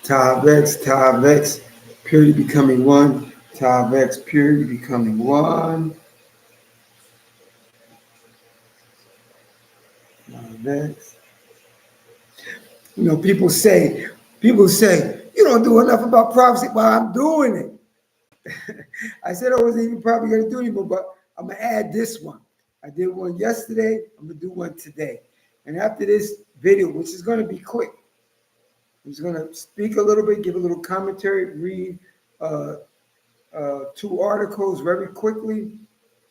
Tav X, purity becoming one. Tav X, purity becoming one. Tav X. You know, people say, you don't do enough about prophecy. Well, I'm doing it. I said I wasn't even probably going to do anymore, but I'm going to add this one. I did one yesterday. I'm going to do one today. And after this video, which is going to be quick, I'm just going to speak a little bit, give a little commentary, read uh, two articles very quickly.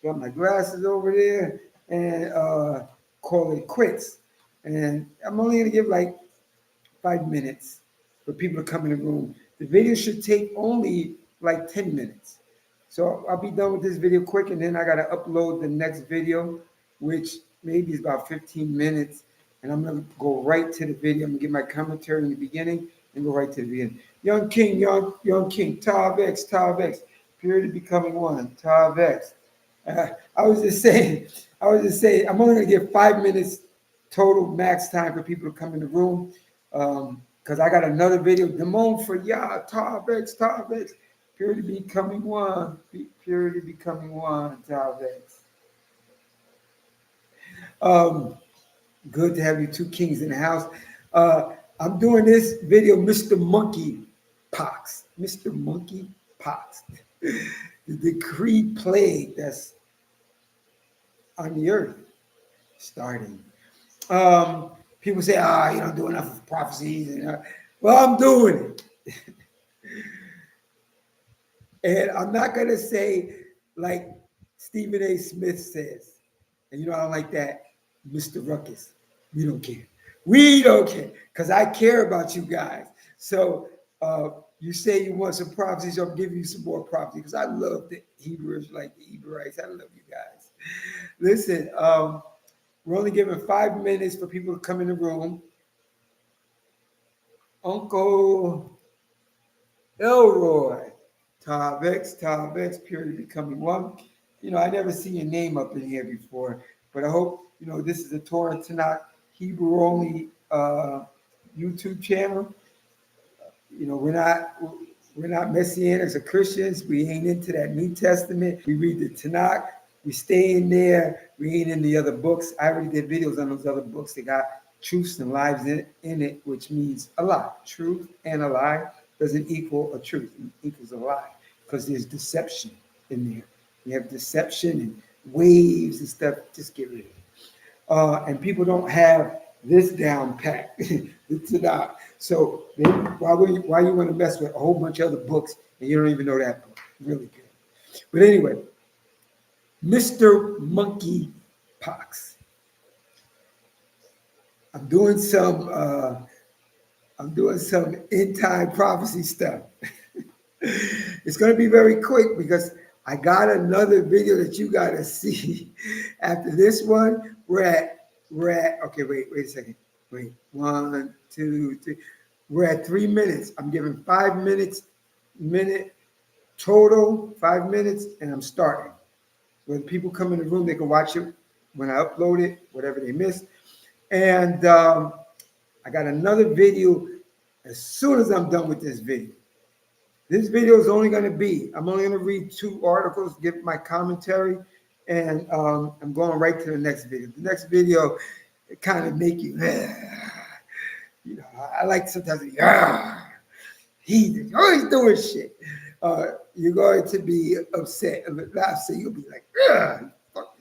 Got my glasses over there and call it quits. And I'm only going to give like 5 minutes for people to come in the room. The video should take only like 10 minutes. So I'll be done with this video quick, and then I got to upload the next video, which maybe is about 15 minutes. And I'm going to go right to the video. I'm going to give my commentary in the beginning and go right to the beginning. Young King, Tav X, purity becoming one, Tav X. I was just saying, I'm only going to give 5 minutes total max time for people to come in the room. Because I got another video, Demon for Yah, Tav X, purity becoming one, purity becoming one, Tav X. Good to have you two kings in the house. I'm doing this video, Mr. Monkey Pox. Mr. Monkey Pox. The decreed plague that's on the earth starting. People say, you don't do enough of prophecies. Well, I'm doing it. And I'm not going to say like Stephen A. Smith says, and I don't like that, Mr. Ruckus. We don't care. We don't care because I care about you guys. So you say you want some prophecies, I'll give you some more prophecies because I love the Hebrews, like the Hebrewites. I love you guys. Listen, we're only giving 5 minutes for people to come in the room. Uncle Elroy, Tav X, purity becoming one. I never see your name up in here before, but I hope, this is a Torah Tanakh Hebrew only YouTube channel. We're not Messianics or Christians. We ain't into that New Testament. We read the Tanakh. We stay in there. We ain't in the other books. I already did videos on those other books. They got truths and lies in it, which means a lie. Truth and a lie doesn't equal a truth. It equals a lie because there's deception in there. You have deception and waves and stuff. Just get rid of it. And people don't have this down pat. The Tanakh. So why you want to mess with a whole bunch of other books and you don't even know that book? Really good. But anyway, Mr. Monkey Pox. I'm doing some end time prophecy stuff. It's going to be very quick because I got another video that you got to see after this one. We're at okay, wait a second. Wait, 1, 2, 3. We're at 3 minutes. I'm giving 5 minutes, total, 5 minutes, and I'm starting. When people come in the room, they can watch it when I upload it, whatever they missed. And I got another video as soon as I'm done with this video. This video is only going to be, I'm only going to read 2 articles, give my commentary, and I'm going right to the next video. The next video, it kind of make you, I like sometimes, he's always doing shit. You're going to be upset. So you'll be like, fuck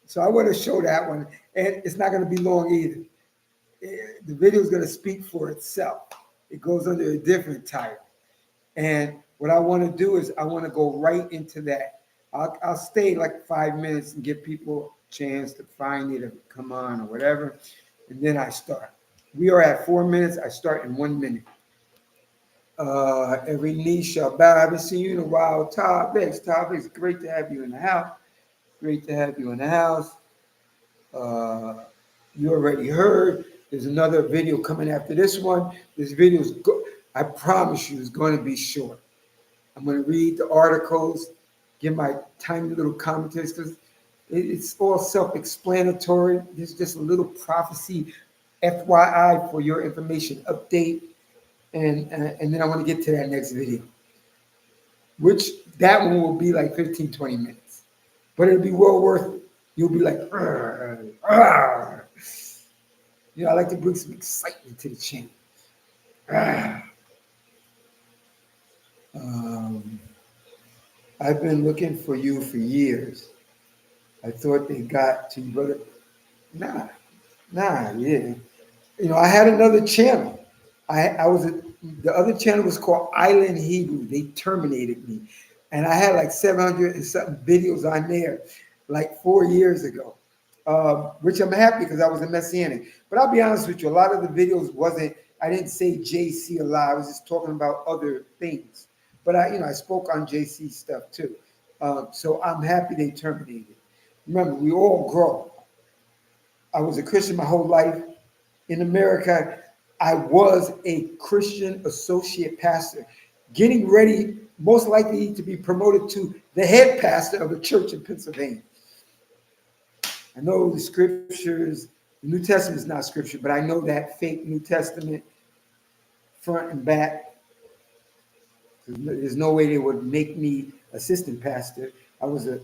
so I want to show that one. And it's not going to be long either. The video is going to speak for itself. It goes under a different title. And what I want to do is I want to go right into that. I'll stay like 5 minutes and give people a chance to find it or come on or whatever. And then I start. We are at 4 minutes. I start in 1 minute. Every knee shall bow. I haven't seen you in a while. Tav X, great to have you in the house. Great to have you in the house. You already heard. There's another video coming after this one. This video is, I promise you, is going to be short. I'm going to read the articles, give my tiny little commentaries because it's all self-explanatory. There's just a little prophecy FYI for your information update, and then I want to get to that next video, which that one will be like 15, 20 minutes. But it'll be well worth it. You'll be like, "Arr, arr." I like to bring some excitement to the channel. Arr. Um, I've been looking for you for years. I thought they got to you, brother. Nah, yeah. I had another channel. I was the other channel was called Island Hebrew. They terminated me, and I had like 700 and something videos on there, like 4 years ago. Which I'm happy because I was a messianic. But I'll be honest with you, a lot of the videos wasn't. I didn't say JC a lot. I was just talking about other things. But I spoke on JC stuff too. So I'm happy they terminated. Remember, we all grow. I was a Christian my whole life. In America, I was a Christian associate pastor, getting ready, most likely to be promoted to the head pastor of a church in Pennsylvania. I know the scriptures, the New Testament is not scripture, but I know that fake New Testament front and back. There's no way they would make me assistant pastor. I was a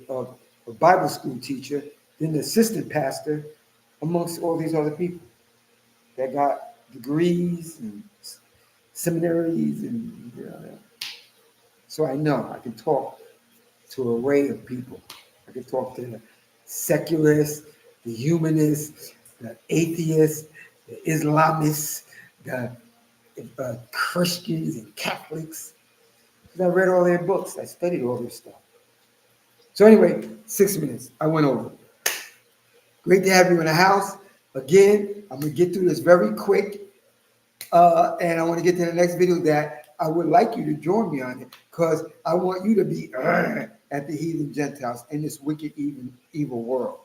Bible school teacher, then the assistant pastor amongst all these other people that got degrees and seminaries, and so I know I can talk to an array of people. I can talk to the secularists, the humanists, the atheists, the Islamists, the Christians and Catholics. Because I read all their books. I studied all their stuff. So anyway, 6 minutes. I went over. Great to have you in the house. Again, I'm going to get through this very quick. And I want to get to the next video that I would like you to join me on it, because I want you to be at the heathen Gentiles in this wicked, evil world.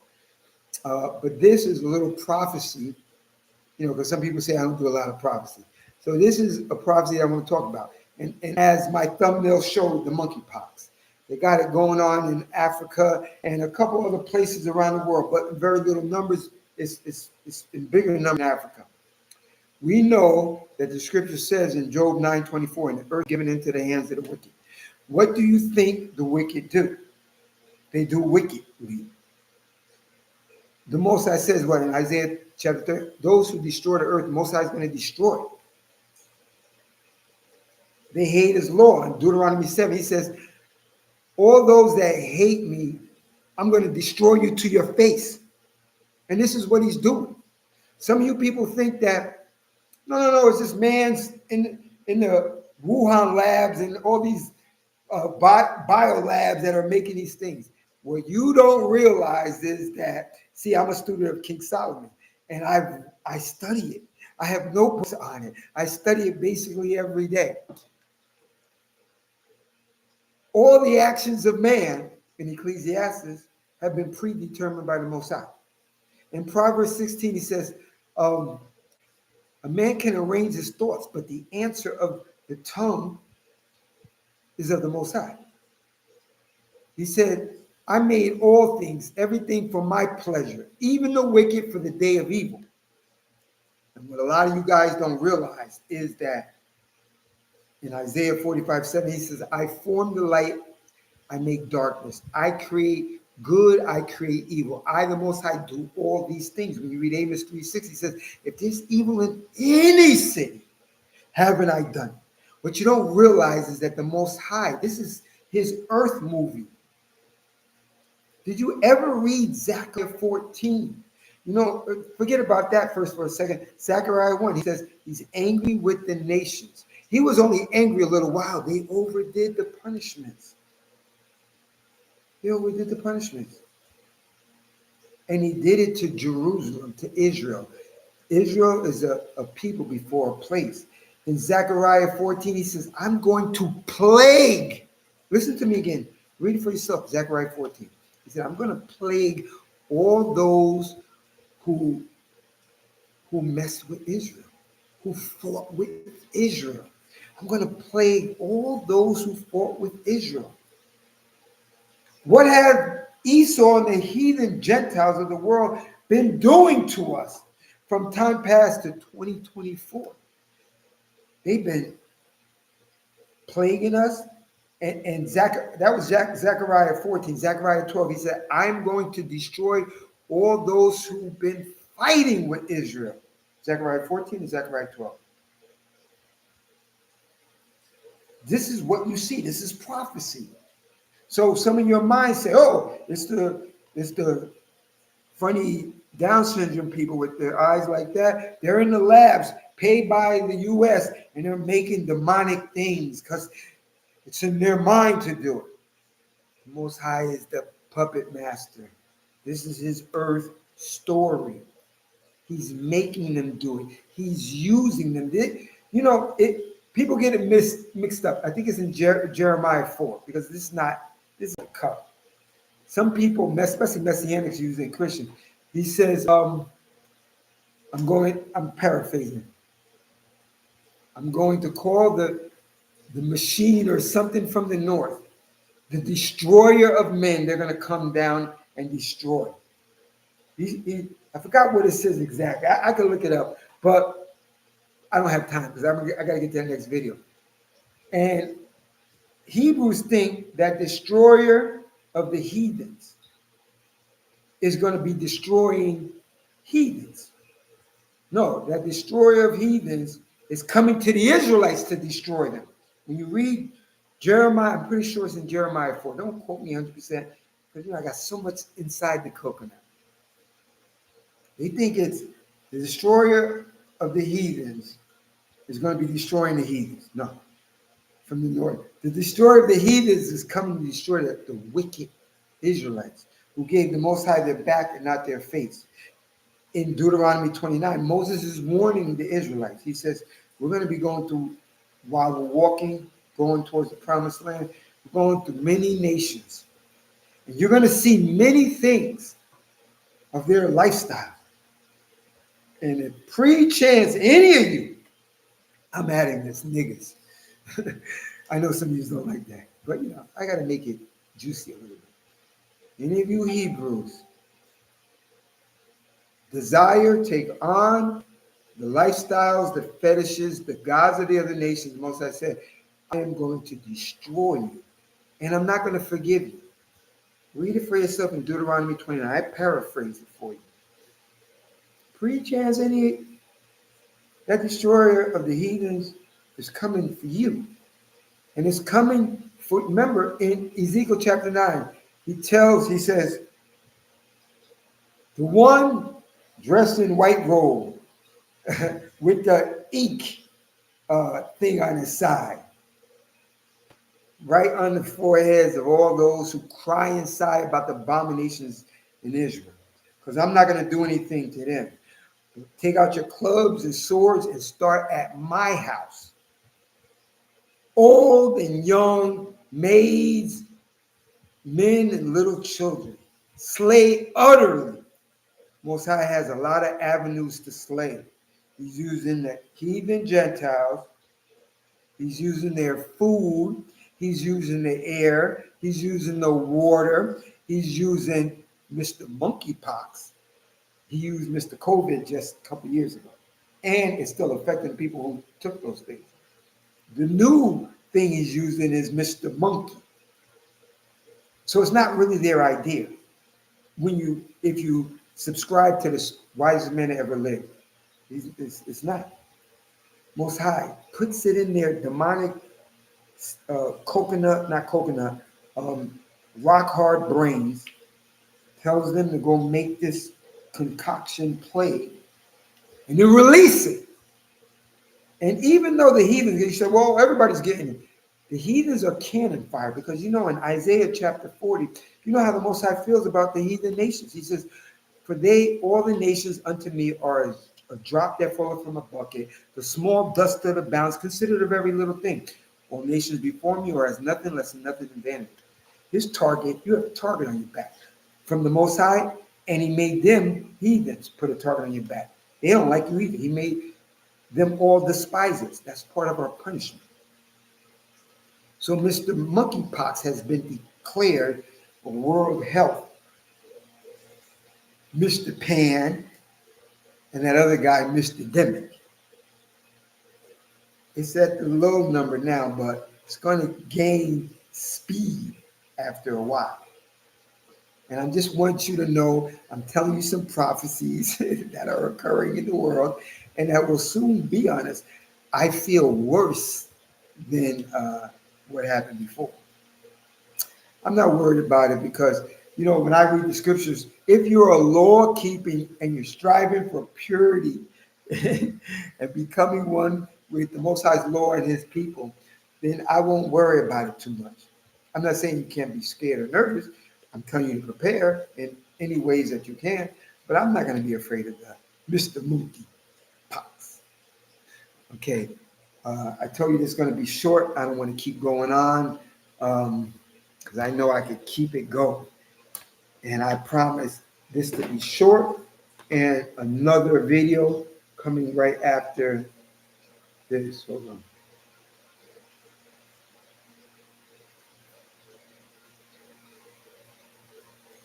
But this is a little prophecy, because some people say I don't do a lot of prophecy. So this is a prophecy I want to talk about. And as my thumbnail showed, the monkey pox. They got it going on in Africa and a couple other places around the world, but in very little numbers. It's in bigger numbers in Africa. We know that the scripture says in Job 9:24, and the earth given into the hands of the wicked. What do you think the wicked do? They do wickedly. The Most High says what in Isaiah chapter 30? Those who destroy the earth, the Most High is going to destroy. They hate his law. In Deuteronomy 7, he says, all those that hate me, I'm going to destroy you to your face. And this is what he's doing. Some of you people think that, no, it's just man's in the Wuhan labs and all these bio labs that are making these things. What you don't realize is that, see, I'm a student of King Solomon, and I study it. I have notebooks on it. I study it basically every day. All the actions of man in Ecclesiastes have been predetermined by the Most High. In Proverbs 16, he says, a man can arrange his thoughts, but the answer of the tongue is of the Most High. He said, I made all things, everything for my pleasure, even the wicked for the day of evil. And what a lot of you guys don't realize is that in Isaiah 45:7, he says, I form the light, I make darkness. I create good, I create evil. I, the Most High, do all these things. When you read Amos 3:6, he says, if there's evil in any city, haven't I done it? What you don't realize is that the Most High, this is his earth movie. Did you ever read Zechariah 14? Forget about that first for a second. Zechariah 1, he says he's angry with the nations. He was only angry a little while. They overdid the punishments. And he did it to Jerusalem, to Israel. Israel is a people before a place. In Zechariah 14, he says, I'm going to plague. Listen to me again. Read it for yourself, Zechariah 14. He said, I'm going to plague all those who messed with Israel, who fought with Israel. I'm going to plague all those who fought with Israel. What have Esau and the heathen Gentiles of the world been doing to us? from time past to 2024. They've been plaguing us. And that was Zechariah 14, Zechariah 12. He said, I'm going to destroy all those who've been fighting with Israel. Zechariah 14 and Zechariah 12. This is what you see. This is prophecy. So some of your minds say, oh, it's the funny Down syndrome people with their eyes like that. They're in the labs paid by the U.S. and they're making demonic things because it's in their mind to do it. The Most High is the puppet master. This is his earth story. He's making them do it. He's using them. People get it mixed up. I think it's in Jeremiah 4 because this is a cup. Some people, especially Messianics using Christian, he says, I'm paraphrasing. I'm going to call the machine or something from the north, the destroyer of men. They're going to come down and destroy. I forgot what it says exactly. I can look it up, but I don't have time because I got to get to the next video. And Hebrews think that destroyer of the heathens is going to be destroying heathens. No, that destroyer of heathens is coming to the Israelites to destroy them. When you read Jeremiah, I'm pretty sure it's in Jeremiah 4. Don't quote me 100% because I got so much inside the coconut. They think it's the destroyer of the heathens is going to be destroying the heathens. No, from the north. The destroyer of the heathens is coming to destroy the wicked Israelites who gave the Most High their back and not their face. In Deuteronomy 29, Moses is warning the Israelites. He says, we're going to be going through, while we're walking, going towards the promised land, we're going through many nations. And you're going to see many things of their lifestyle. And if pre-chance any of you, I'm adding this, niggas. I know some of you don't like that, but I got to make it juicy a little bit. Any of you Hebrews desire, take on the lifestyles, the fetishes, the gods of the other nations. Most I said, I am going to destroy you, and I'm not going to forgive you. Read it for yourself in Deuteronomy 29. I paraphrase it for you. Pre-chance that destroyer of the heathens is coming for you. And it's coming for, remember, in Ezekiel chapter 9, he says, the one dressed in white robe with the ink thing on his side, right on the foreheads of all those who cry inside about the abominations in Israel. Because I'm not going to do anything to them. Take out your clubs and swords and start at my house. Old and young, maids, men and little children, slay utterly. Most High has a lot of avenues to slay. He's using the heathen Gentiles. He's using their food. He's using the air. He's using the water. He's using Mr. Monkey Pox. He used Mr. COVID just a couple years ago. And it's still affecting people who took those things. The new thing he's using is Mr. Monkey. So it's not really their idea. If you subscribe to the wisest man that ever lived, it's not. Most High puts it in their demonic rock hard brains, tells them to go make this concoction play, and then release it. And even though the heathens, you said, well, everybody's getting it. The heathens are cannon fire because in Isaiah chapter 40, you know how the Most High feels about the heathen nations. He says, for all the nations unto me are a drop that falleth from a bucket, the small dust of the bounds, considered a very little thing. All nations before me are as nothing less than nothing in vanity. His target, you have a target on your back from the Most High, and he made them heathens put a target on your back. They don't like you either. He made them all despisers. That's part of our punishment. So Mr. Monkey Pox has been declared for world health. Mr. Pan, and that other guy, Mr. Demick. It's at the low number now, but it's going to gain speed after a while. And I just want you to know, I'm telling you some prophecies that are occurring in the world and that will soon be on us. I feel worse than what happened before. I'm not worried about it because, when I read the scriptures, if you're a law keeping and you're striving for purity and becoming one with the Most High's law and his people, then I won't worry about it too much. I'm not saying you can't be scared or nervous. I'm telling you to prepare in any ways that you can, but I'm not going to be afraid of that. Mr. Monkey Pox. Okay. I told you this is going to be short. I don't want to keep going on because I know I could keep it going. And I promise this to be short and another video coming right after this. Hold on.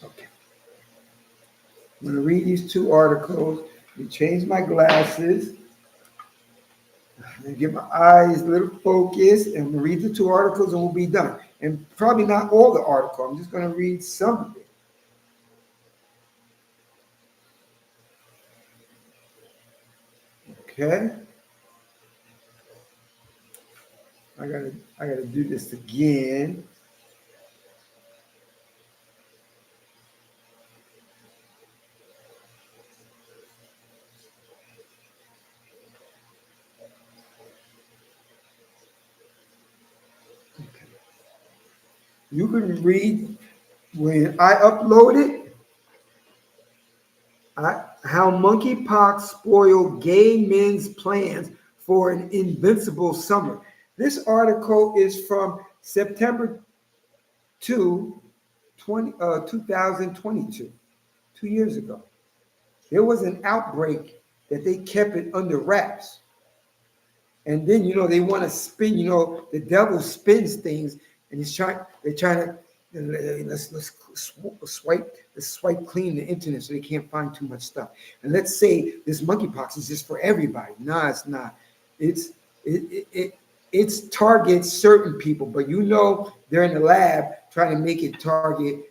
Okay. I'm going to read these two articles. Let me change my glasses and get my eyes a little focused and we'll read the two articles and we'll be done. And probably not all the article. I'm just going to read some of it. Okay. I gotta do this again. Okay. You can read when I upload it. How monkeypox spoiled gay men's plans for an invincible summer. This article is from September 2, 2022, 2 years ago. There was an outbreak that they kept it under wraps. And then, they want to spin, the devil spins things and they're trying to, let's swipe clean the internet so they can't find too much stuff. And let's say this monkeypox is just for everybody. No, it's not. It's targets certain people, but they're in the lab trying to make it target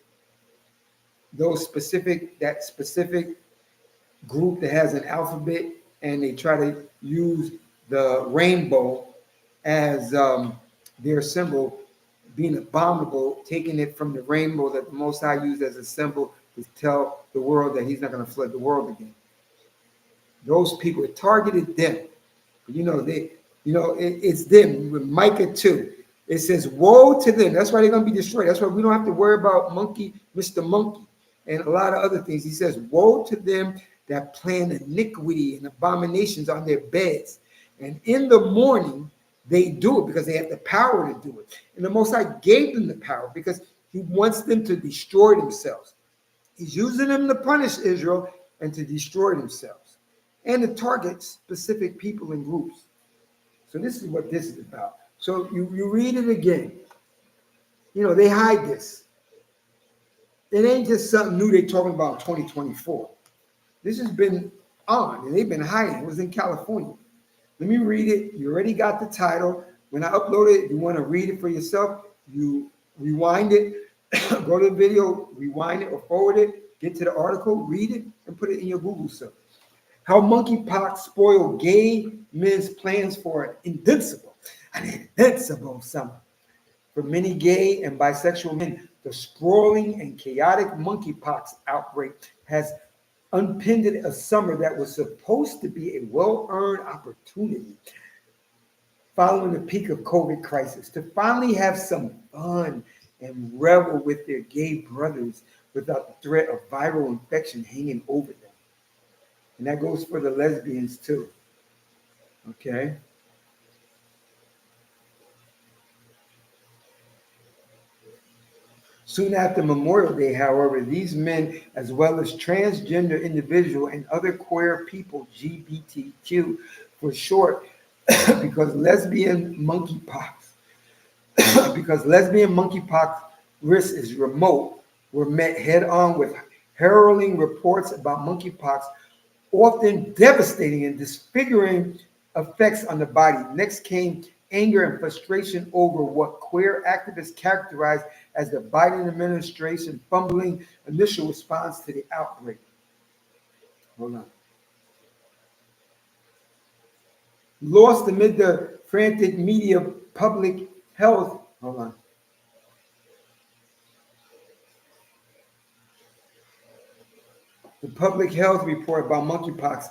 that specific group that has an alphabet, and they try to use the rainbow as their symbol, being abominable, taking it from the rainbow that the Most High used as a symbol to tell the world that he's not going to flood the world again. Those people, it targeted them. It's them. With Micah 2, it says, woe to them. That's why they're going to be destroyed. That's why we don't have to worry about Mr. Monkey, and a lot of other things. He says, woe to them that plan iniquity and abominations on their beds. And in the morning, they do it because they have the power to do it. And the Most High gave them the power because he wants them to destroy themselves. He's using them to punish Israel and to destroy themselves and to target specific people and groups. So this is what this is about. So you read it again. They hide this. It ain't just something new they're talking about in 2024. This has been on, and they've been hiding. It was in California. Let me read it. You already got the title. When I upload it, you want to read it for yourself, you rewind it, go to the video, rewind it or forward it, get to the article, read it, and put it in your Google search. How monkeypox spoiled gay men's plans for an invincible summer. For many gay and bisexual men, the sprawling and chaotic monkeypox outbreak has upended a summer that was supposed to be a well-earned opportunity following the peak of COVID crisis to finally have some fun and revel with their gay brothers without the threat of viral infection hanging over them. And that goes for the lesbians too. Okay. Soon after Memorial Day, however, these men, as well as transgender individuals and other queer people, LGBTQ for short, because lesbian monkeypox risk is remote, were met head on with harrowing reports about monkeypox often devastating and disfiguring effects on the body. Next came anger and frustration over what queer activists characterized as the Biden administration fumbling initial response to the outbreak. Hold on. Lost amid the frantic media public health. Hold on. The public health report about monkeypox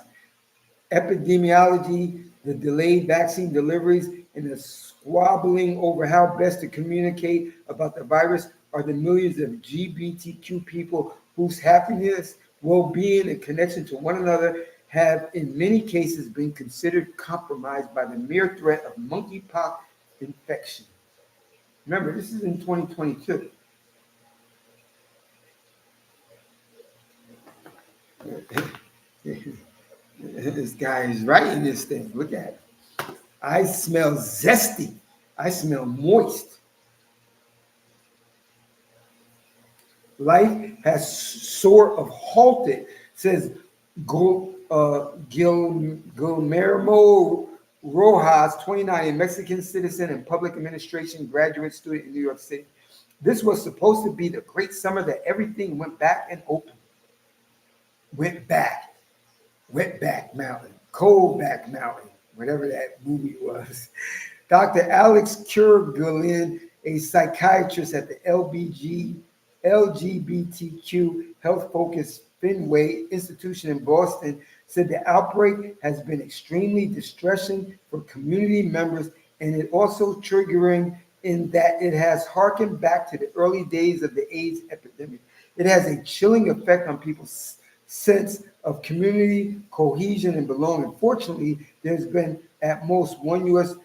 epidemiology, the delayed vaccine deliveries, and the squabbling over how best to communicate about the virus are the millions of LGBTQ people whose happiness, well-being, and connection to one another have in many cases been considered compromised by the mere threat of monkeypox infection. Remember, this is in 2022. This guy is writing this thing. Look at it. I smell zesty. I smell moist. Life has sort of halted, says Guillermo Rojas, 29, a Mexican citizen and public administration graduate student in New York City. This was supposed to be the great summer that everything went back and open. Went back. Wetback Mountain, Coldback Mountain, whatever that movie was. Dr. Alex Kurgulin, a psychiatrist at the LGBTQ health-focused Fenway Institution in Boston, said the outbreak has been extremely distressing for community members, and it also triggering in that it has harkened back to the early days of the AIDS epidemic. It has a chilling effect on people's sense of community, cohesion, and belonging. Fortunately, there's been at most one U.S.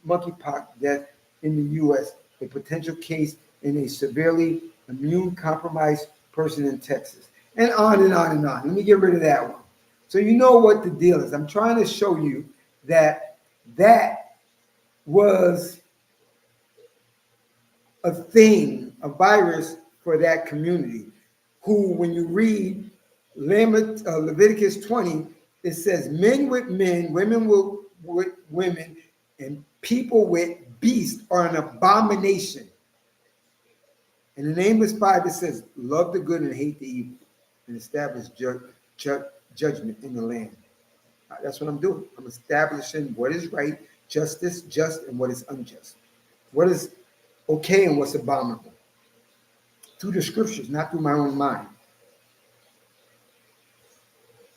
monkeypox death in the U.S., a potential case in a severely immune-compromised person in Texas. And on and on and on. Let me get rid of that one. So you know what the deal is. I'm trying to show you that that was a thing, a virus for that community, who, when you read Leviticus 20, it says men with men, women with women, and people with beasts are an abomination. In the Nameless 5, it says, love the good and hate the evil, and establish judgment in the land. That's what I'm doing. I'm establishing what is right, justice, just, and what is unjust. What is okay and what's abominable. Through the scriptures, not through my own mind.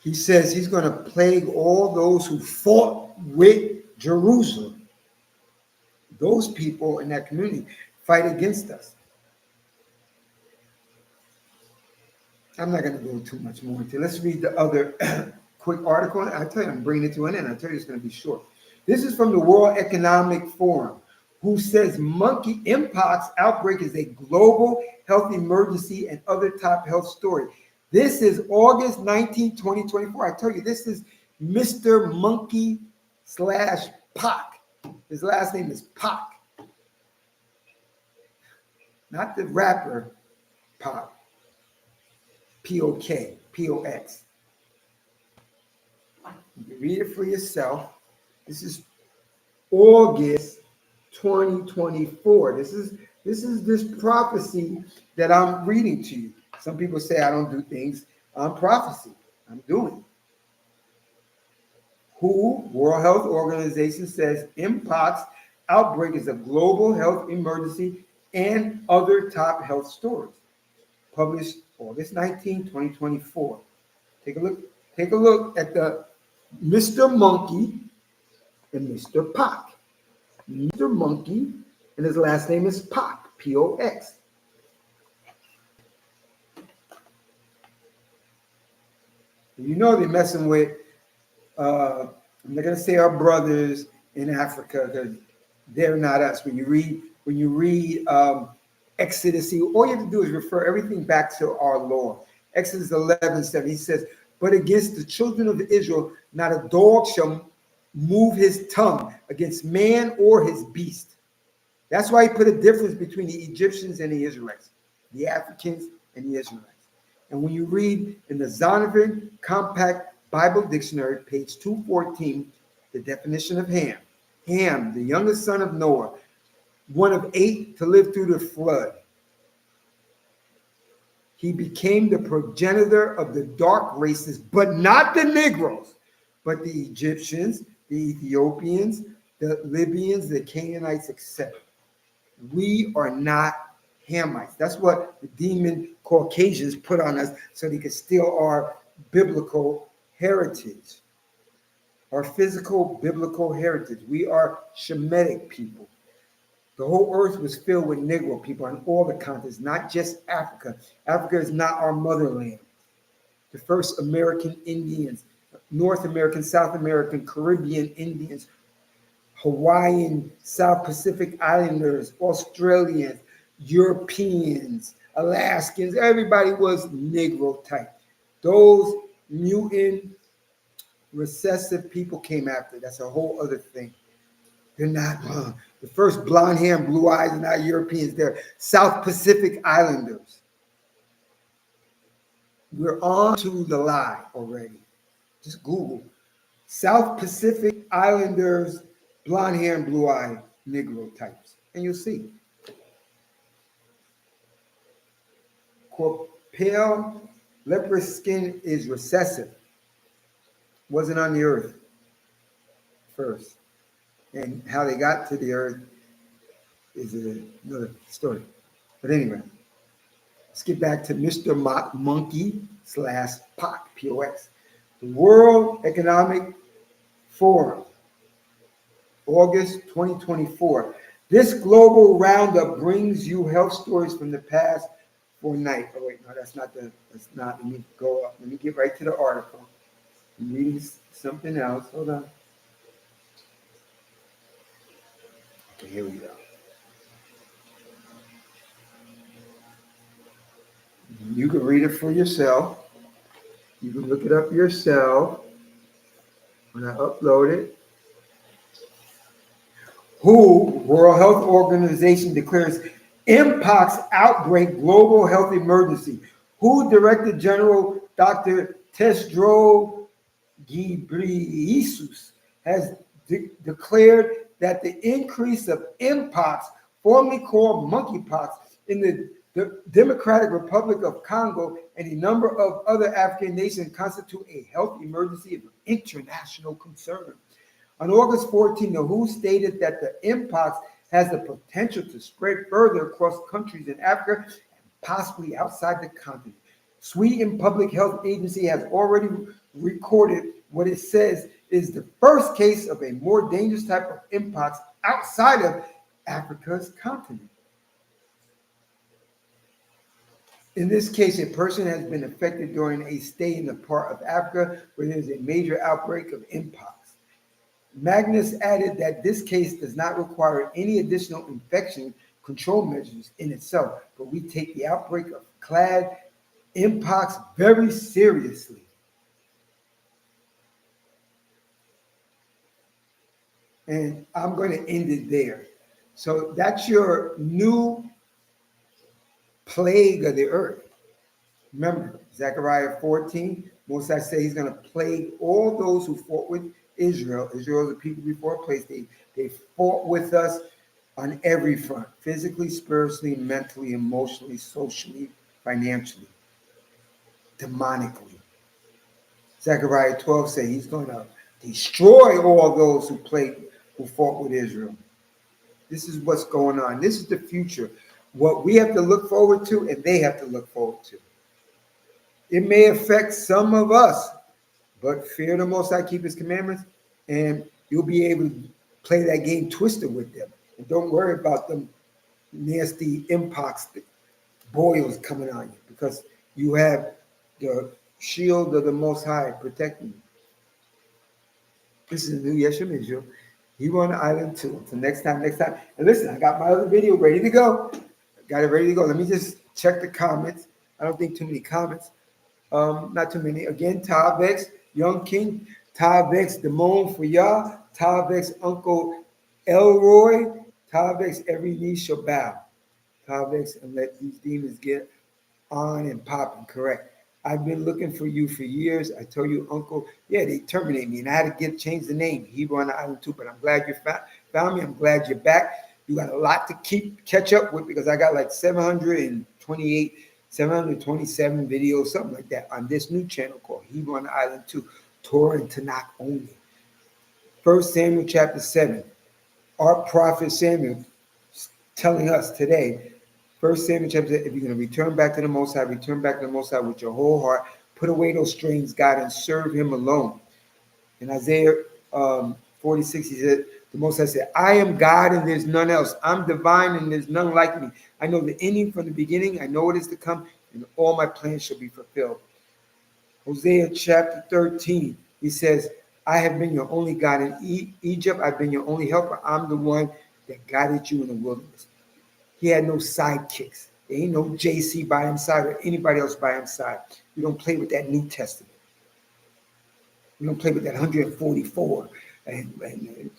He says he's going to plague all those who fought with Jerusalem. Those people in that community fight against us. I'm not going to go too much more into it. Let's read the other quick article. I tell you, I'm bringing it to an end. I tell you, it's going to be short. This is from the World Economic Forum, who says monkeypox outbreak is a global health emergency and other top health story. This is August 19, 2024. I tell you, this is Mr. Monkey /Pock. His last name is Pock. Not the rapper Pop. P-O-K, P-O-X. You can read it for yourself. This is August 2024. This is this prophecy that I'm reading to you. Some people say I don't do things on prophecy. I'm doing it. WHO, World Health Organization, says Mpox outbreak is a global health emergency and other top health stories. Published August 19, 2024. Take a look at the Mr. Monkey and Mr. Pock. Mr. Monkey, and his last name is Pock, P-O-X. You know they're messing with, I'm not going to say our brothers in Africa, because they're not us. When you read Exodus, all you have to do is refer everything back to our law. Exodus 11:7, he says, but against the children of Israel, not a dog shall move his tongue against man or his beast. That's why he put a difference between the Egyptians and the Israelites, the Africans and the Israelites. And when you read in the Zondervan Compact Bible Dictionary, page 214, the definition of Ham. Ham, the youngest son of Noah, one of 8 to live through the flood. He became the progenitor of the dark races, but not the Negroes, but the Egyptians, the Ethiopians, the Libyans, the Canaanites, etc. We are not Hamites. That's what the demon Caucasians put on us so they could steal our biblical heritage, our physical biblical heritage. We are Shemitic people. The whole earth was filled with Negro people on all the continents, not just Africa. Africa is not our motherland. The first American Indians, North American, South American, Caribbean Indians, Hawaiian, South Pacific Islanders, Australians, Europeans, Alaskans, everybody was Negro type. Those mutant, recessive people came after. That's a whole other thing. They're not the first blonde hair and blue eyes are not Europeans. They're South Pacific Islanders. We're on to the lie already. Just Google South Pacific Islanders, blonde hair and blue eye Negro types, and you'll see. Quote, pale, leprous skin is recessive. Wasn't on the earth first. And how they got to the earth is another story. But anyway, let's get back to Mr. Monkey / Pox, POX. The World Economic Forum, August 2024. This global roundup brings you health stories from the past fortnight. Oh wait, no, that's not. Let me go up. Let me get right to the article. I'm reading something else. Hold on. Okay, here we go. You can read it for yourself. You can look it up yourself. When I upload it. WHO, World Health Organization, declares Mpox outbreak global health emergency. WHO Director General Dr. Tedros Ghebreyesus has declared that the increase of Mpox, formerly called monkeypox, in the Democratic Republic of Congo and a number of other African nations constitute a health emergency of international concern. On August 14, the WHO stated that the Mpox has the potential to spread further across countries in Africa and possibly outside the continent. Sweden Public Health Agency has already recorded what it says is the first case of a more dangerous type of Mpox outside of Africa's continent. In this case, a person has been affected during a stay in the part of Africa where there is a major outbreak of Mpox. Magnus added that this case does not require any additional infection control measures in itself, but we take the outbreak of clad Mpox very seriously. And I'm going to end it there. So that's your new plague of the earth. Remember, Zechariah 14, Moses say he's going to plague all those who fought with Israel. Israel is the people before a place. They fought with us on every front, physically, spiritually, mentally, emotionally, socially, financially, demonically. Zechariah 12 say he's going to destroy all those who fought with Israel. This is what's going on. This is the future. What we have to look forward to and they have to look forward to. It may affect some of us, but fear the Most High, keep His commandments, and you'll be able to play that game Twister with them. And don't worry about them nasty Mpox boils coming on you, because you have the shield of the Most High protecting you. This is the new Yeshua Israel. You on the island too. Until next time. And listen, I got my other video ready to go. Got it ready to go. Let me just check the comments. I don't think too many comments. Not too many. Again, Tavex, Young King, Tavex, Damone for Yah, Tavex, Uncle Elroy, Tavex, every knee shall bow. Tavex, and let these demons get on and popping. Correct. I've been looking for you for years. I told you, Uncle, yeah, they terminated me, and I had to change the name, Hebrew on the Island too. But I'm glad you found me. I'm glad you're back. You got a lot to catch up with because I got like 728, 727 videos, something like that, on this new channel called Hebrew on the Island 2, Torah and Tanakh only. 1 Samuel chapter 7. Our prophet Samuel telling us today, 1 Samuel chapter 7, if you're going to return back to the Most High, return back to the Most High with your whole heart, put away those strings, God, and serve him alone. In Isaiah 46, he said, the Most High said, I am God and there's none else. I'm divine and there's none like me. I know the ending from the beginning. I know what is to come, and all my plans shall be fulfilled. Hosea chapter 13, he says, I have been your only God in Egypt. I've been your only helper. I'm the one that guided you in the wilderness. He had no sidekicks. There ain't no JC by his side or anybody else by his side. You don't play with that New Testament. You don't play with that 144 and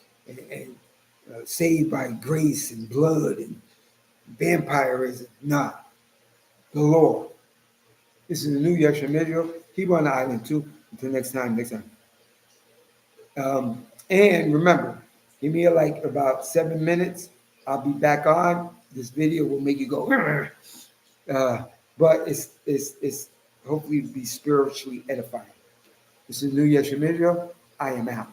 saved by grace and blood and vampirism. Nah, the Lord. This is the new Yeshua Israel. Hebrew on the Island too. Until next time. And remember, give me like about 7 minutes. I'll be back on. This video will make you go, but it's hopefully be spiritually edifying. This is New Yeshua Israel. I am out.